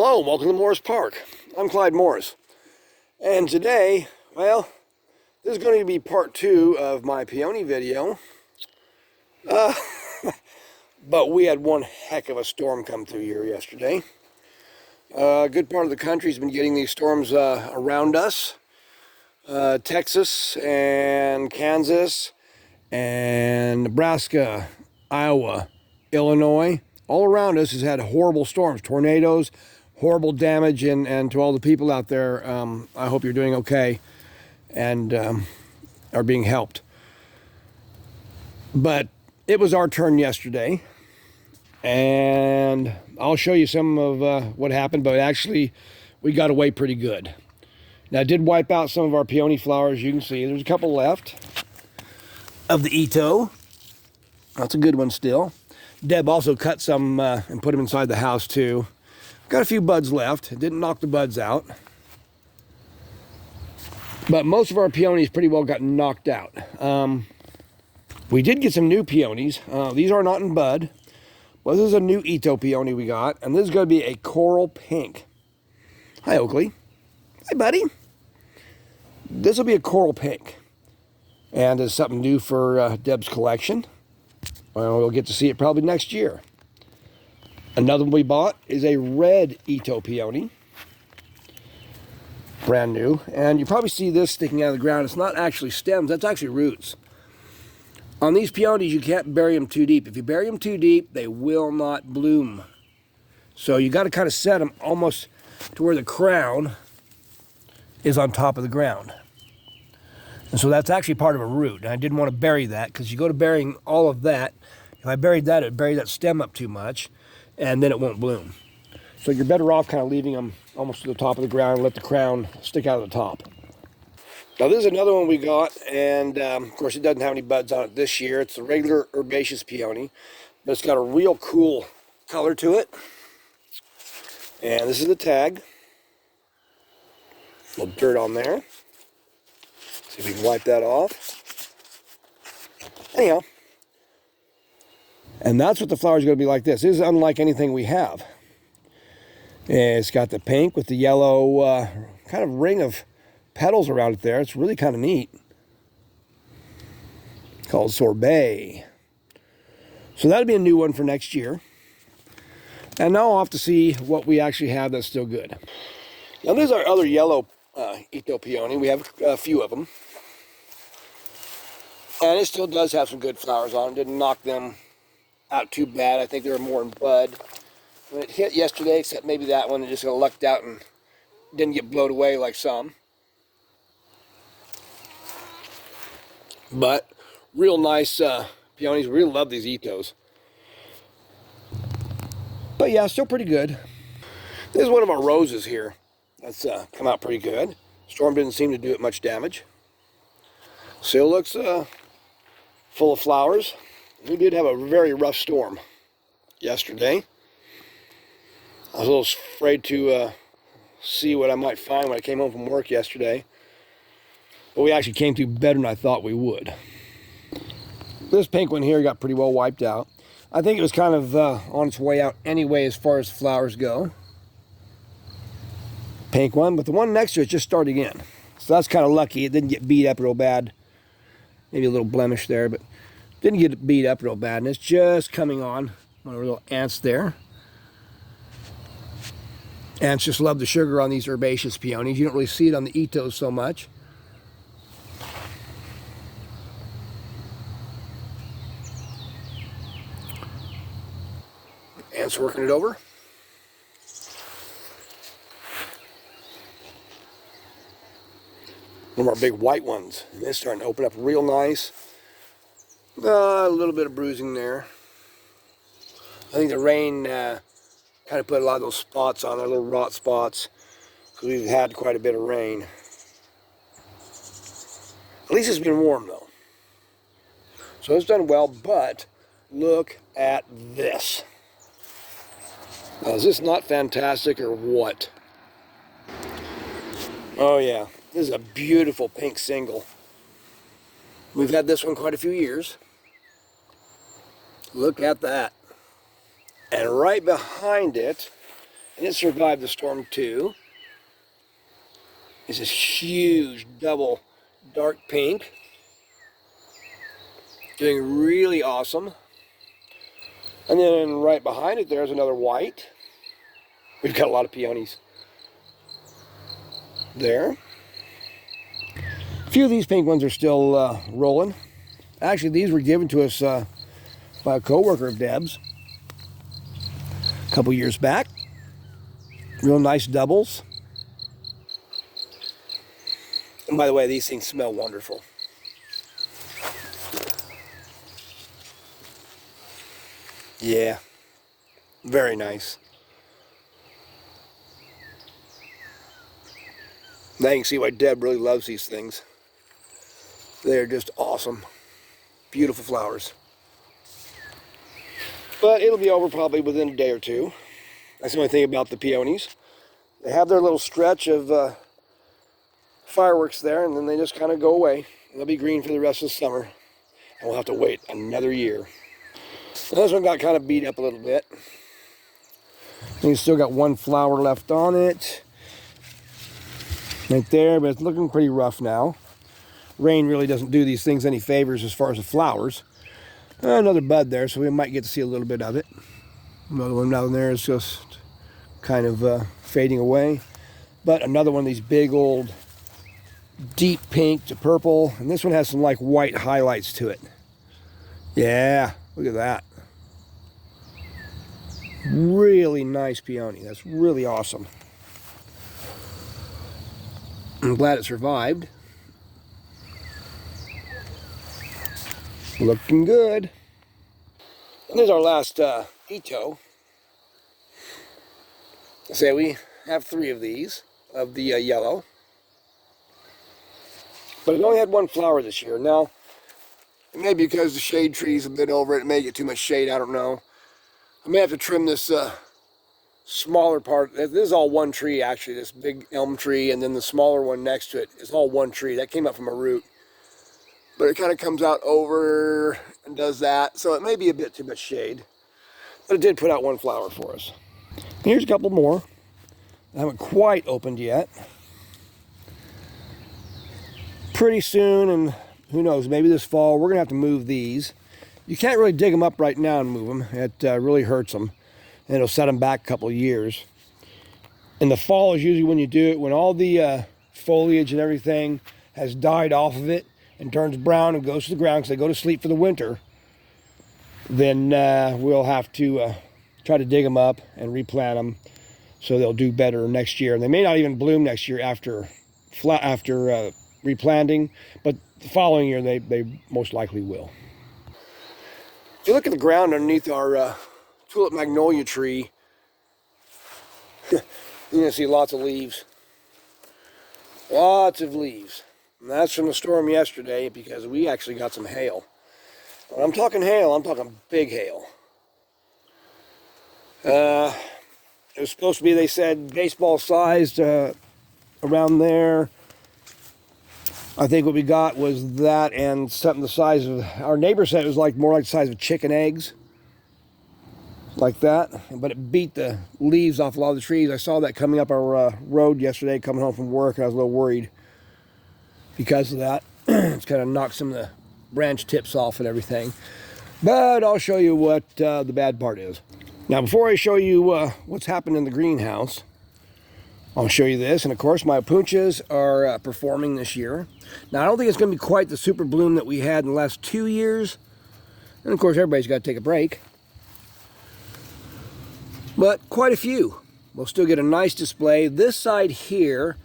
Hello, welcome to Morris Park. I'm Clyde Morris. And today, well, this is going to be part 2 of my peony video. But we had one heck of a storm come through here yesterday. A good part of the country's been getting these storms around us. Texas and Kansas and Nebraska, Iowa, Illinois, all around us has had horrible storms, tornadoes, horrible damage, and to all the people out there, I hope you're doing okay and are being helped. But it was our turn yesterday, and I'll show you some of what happened, but actually we got away pretty good. Now, I did wipe out some of our peony flowers. You can see there's a couple left of the Ito. That's a good one still. Deb also cut some and put them inside the house too. Got a few buds left. Didn't knock the buds out. But most of our peonies pretty well got knocked out. We did get some new peonies. These are not in bud. Well, this is a new Ito peony we got. And this is going to be a coral pink. Hi, Oakley. Hi, buddy. This will be a coral pink. And it's something new for Deb's collection. Well, we'll get to see it probably next year. Another one we bought is a red Ito peony. Brand new. And you probably see this sticking out of the ground. It's not actually stems, that's actually roots. On these peonies, you can't bury them too deep. If you bury them too deep, they will not bloom. So you got to kind of set them almost to where the crown is on top of the ground. And so that's actually part of a root. And I didn't want to bury that because you go to burying all of that. If I buried that, it'd bury that stem up too much, and then it won't bloom. So you're better off kind of leaving them almost to the top of the ground, let the crown stick out of the top. Now this is another one we got, and of course it doesn't have any buds on it this year. It's a regular herbaceous peony, but it's got a real cool color to it. And this is the tag. A little dirt on there. See if we can wipe that off. Anyhow. And that's what the flower's going to be like this. This is unlike anything we have. And it's got the pink with the yellow kind of ring of petals around it there. It's really kind of neat. It's called sorbet. So that'll be a new one for next year. And now I'll have to see what we actually have that's still good. Now there's our other yellow Ito peony. We have a few of them. And it still does have some good flowers on it. Didn't knock them out too bad. I think they were more in bud. When it hit yesterday, except maybe that one, it just got lucked out and didn't get blown away like some. But real nice peonies. We really love these Itos. But yeah, still pretty good. This is one of our roses here. That's come out pretty good. Storm didn't seem to do it much damage. Still looks full of flowers. We did have a very rough storm yesterday. I was a little afraid to see what I might find when I came home from work yesterday. But we actually came through better than I thought we would. This pink one here got pretty well wiped out. I think it was kind of on its way out anyway as far as flowers go. Pink one, but the one next to it just started again. So that's kind of lucky. It didn't get beat up real bad. Maybe a little blemish there, but didn't get beat up real bad. And it's just coming on. One of the little ants there. Ants just love the sugar on these herbaceous peonies. You don't really see it on the Itos so much. Ants working it over. One of our big white ones. And it's starting to open up real nice. A little bit of bruising there. I think the rain kind of put a lot of those spots on there, little rot spots, because we've had quite a bit of rain. At least it's been warm though. So it's done well, but look at this. Now, is this not fantastic or what? Oh yeah, this is a beautiful pink single. We've had this one quite a few years. Look at that. And right behind it And it survived the storm too. It's this huge double dark pink. Doing really awesome. And then right behind it there's another white. We've got a lot of peonies there. A few of these pink ones are still rolling. Actually, these were given to us by a co-worker of Deb's a couple years back. Real nice doubles. And by the way, these things smell wonderful. Yeah, very nice. Now you can see why Deb really loves these things. They're just awesome. Beautiful flowers. But it'll be over probably within a day or two. That's the only thing about the peonies. They have their little stretch of fireworks there, and then they just kind of go away. They'll be green for the rest of the summer. And we'll have to wait another year. So this one got kind of beat up a little bit. And it's still got one flower left on it. Right there, but it's looking pretty rough now. Rain really doesn't do these things any favors as far as the flowers. Another bud there, so we might get to see a little bit of it. Another one down there is just kind of fading away. But another one of these big old deep pink to purple. And this one has some like white highlights to it. Yeah, look at that. Really nice peony. That's really awesome. I'm glad it survived. Looking good. And there's our last Ito. Say we have 3 of these, of the yellow. But it only had 1 flower this year. Now, maybe because the shade trees have been over it, it may get too much shade, I don't know. I may have to trim this smaller part. This is all one tree, actually, this big elm tree, and then the smaller one next to it is all one tree. That came up from a root. But it kind of comes out over and does that, so it may be a bit too much shade. But it did put out 1 flower for us. Here's a couple more. I haven't quite opened yet. Pretty soon, and who knows, maybe this fall, we're going to have to move these. You can't really dig them up right now and move them. It really hurts them. And it'll set them back a couple of years. And the fall is usually when you do it, when all the foliage and everything has died off of it and turns brown and goes to the ground because they go to sleep for the winter. Then we'll have to try to dig them up and replant them so they'll do better next year. And they may not even bloom next year after replanting, but the following year they most likely will. If you look at the ground underneath our tulip magnolia tree, you're going to see lots of leaves. Lots of leaves. And that's from the storm yesterday because we actually got some hail. When I'm talking hail, I'm talking big hail. It was supposed to be, they said, baseball sized around there. I think what we got was that and something the size of, our neighbor said it was like more like the size of chicken eggs. Like that. But it beat the leaves off a lot of the trees. I saw that coming up our road yesterday, coming home from work, and I was a little worried because of that. It's kind of knocked some of the branch tips off and everything. But I'll show you what the bad part is. Now, before I show you what's happened in the greenhouse, I'll show you this. And of course, my Apunchas are performing this year. Now, I don't think it's going to be quite the super bloom that we had in the last 2 years. And of course, everybody's got to take a break. But quite a few. We'll still get a nice display. This side here,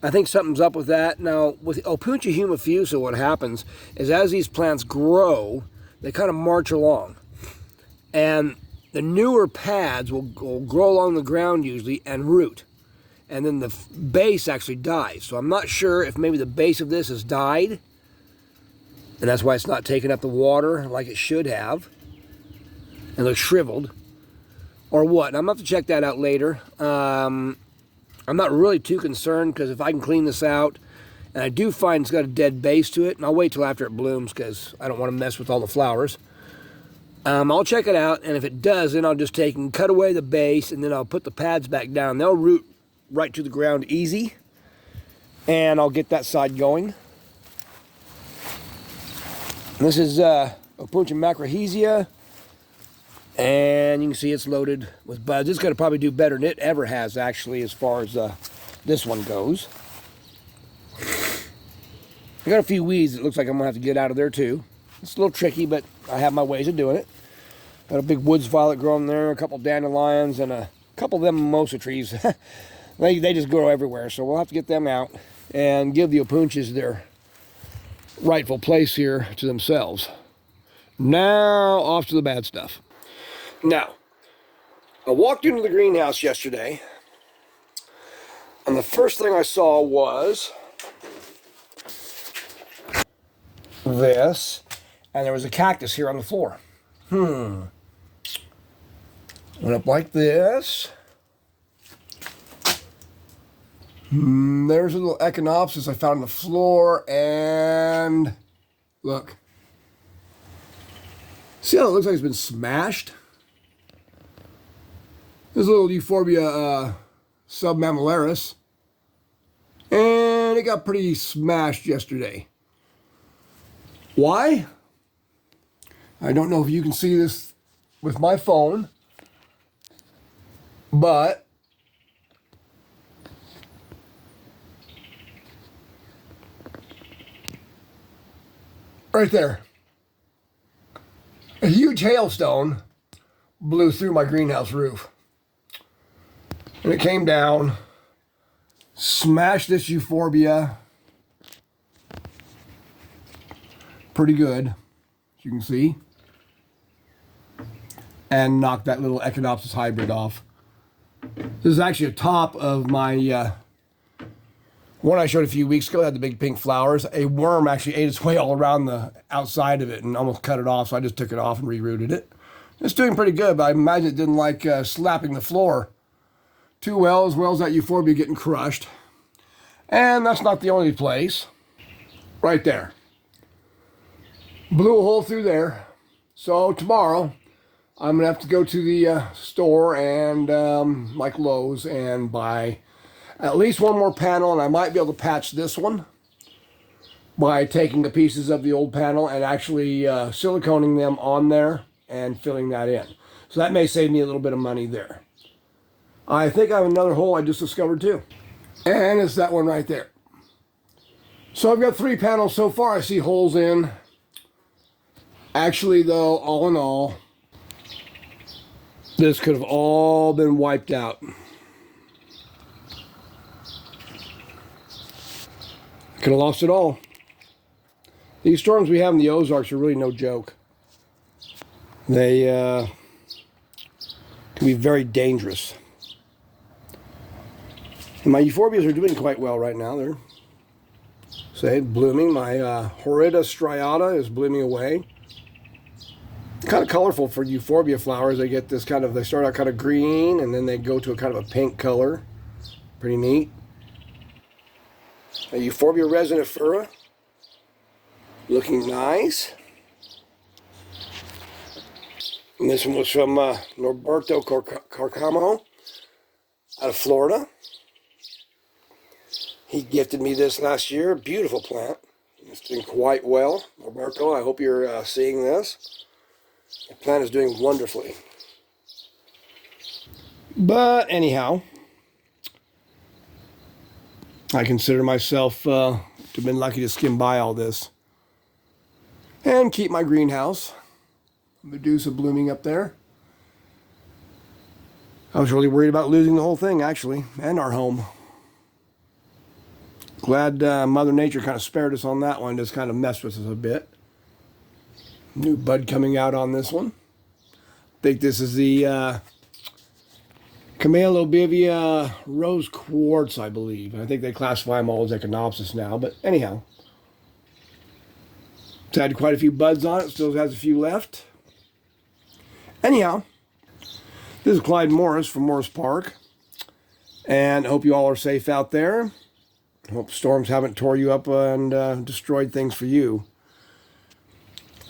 I think something's up with that. Now, with Opuntia humifusa, what happens is as these plants grow, they kind of march along. And the newer pads will grow along the ground usually and root. And then the base actually dies. So I'm not sure if maybe the base of this has died. And that's why it's not taking up the water like it should have. And looks shriveled. Or what. And I'm going to have to check that out later. I'm not really too concerned because if I can clean this out, and I do find it's got a dead base to it, and I'll wait till after it blooms because I don't want to mess with all the flowers. I'll check it out, and if it does, then I'll just take and cut away the base, and then I'll put the pads back down. They'll root right to the ground easy, and I'll get that side going. And this is Opuntia macrohizia, and you can see it's loaded with buds. It's going to probably do better than it ever has, actually, as far as this one goes. I got a few weeds that looks like I'm going to have to get out of there, too. It's a little tricky, but I have my ways of doing it. Got a big woods violet growing there, a couple dandelions, and a couple of them mimosa trees. they just grow everywhere, so we'll have to get them out and give the Opuntias their rightful place here to themselves. Now, off to the bad stuff. Now, I walked into the greenhouse yesterday, and the first thing I saw was this. And there was a cactus here on the floor. Went up like this. There's a little echinopsis I found on the floor, and look. See how it looks like it's been smashed? There's a little Euphorbia submammillaris, and it got pretty smashed yesterday. Why? I don't know if you can see this with my phone, but right there, a huge hailstone blew through my greenhouse roof. And it came down, smashed this Euphorbia pretty good, as you can see, and knocked that little Echinopsis hybrid off. This is actually a top of my one I showed a few weeks ago. It had the big pink flowers. A worm actually ate its way all around the outside of it and almost cut it off, so I just took it off and rerouted it. It's doing pretty good, but I imagine it didn't like slapping the floor too well as that Euphorbia getting crushed. And that's not the only place. Right there. Blew a hole through there. So tomorrow, I'm going to have to go to the store and like Lowe's and buy at least one more panel, and I might be able to patch this one by taking the pieces of the old panel and actually siliconing them on there and filling that in. So that may save me a little bit of money there. I think I have another hole I just discovered too. And it's that one right there. So I've got 3 panels so far I see holes in. Actually though, all in all, this could have all been wiped out. Could have lost it all. These storms we have in the Ozarks are really no joke. They can be very dangerous. And my euphorbias are doing quite well right now. They're blooming. My Horrida striata is blooming away. Kind of colorful for euphorbia flowers. They get this kind of, they start out kind of green and then they go to a kind of a pink color. Pretty neat. A Euphorbia resinifera, looking nice. And this one was from Norberto Carcamo out of Florida. He gifted me this last year. Beautiful plant. It's doing quite well. Norberto, I hope you're seeing this. The plant is doing wonderfully. But anyhow, I consider myself to have been lucky to skim by all this and keep my greenhouse. Medusa blooming up there. I was really worried about losing the whole thing, actually, and our home. Glad Mother Nature kind of spared us on that one, just kind of messed with us a bit. New bud coming out on this one. I think this is the Camelobivia rose quartz, I believe. I think they classify them all as Echinopsis now, but anyhow. It's had quite a few buds on it, still has a few left. Anyhow, this is Clyde Morris from Morris Park, and I hope you all are safe out there. I hope storms haven't tore you up and destroyed things for you.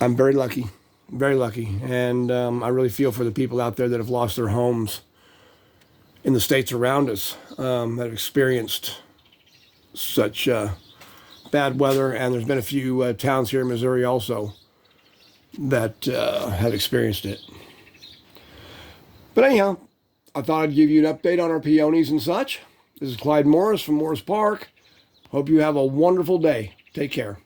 I'm very lucky. Very lucky. And I really feel for the people out there that have lost their homes in the states around us, that have experienced such bad weather. And there's been a few towns here in Missouri also that have experienced it. But anyhow, I thought I'd give you an update on our peonies and such. This is Clyde Morris from Morris Park. Hope you have a wonderful day. Take care.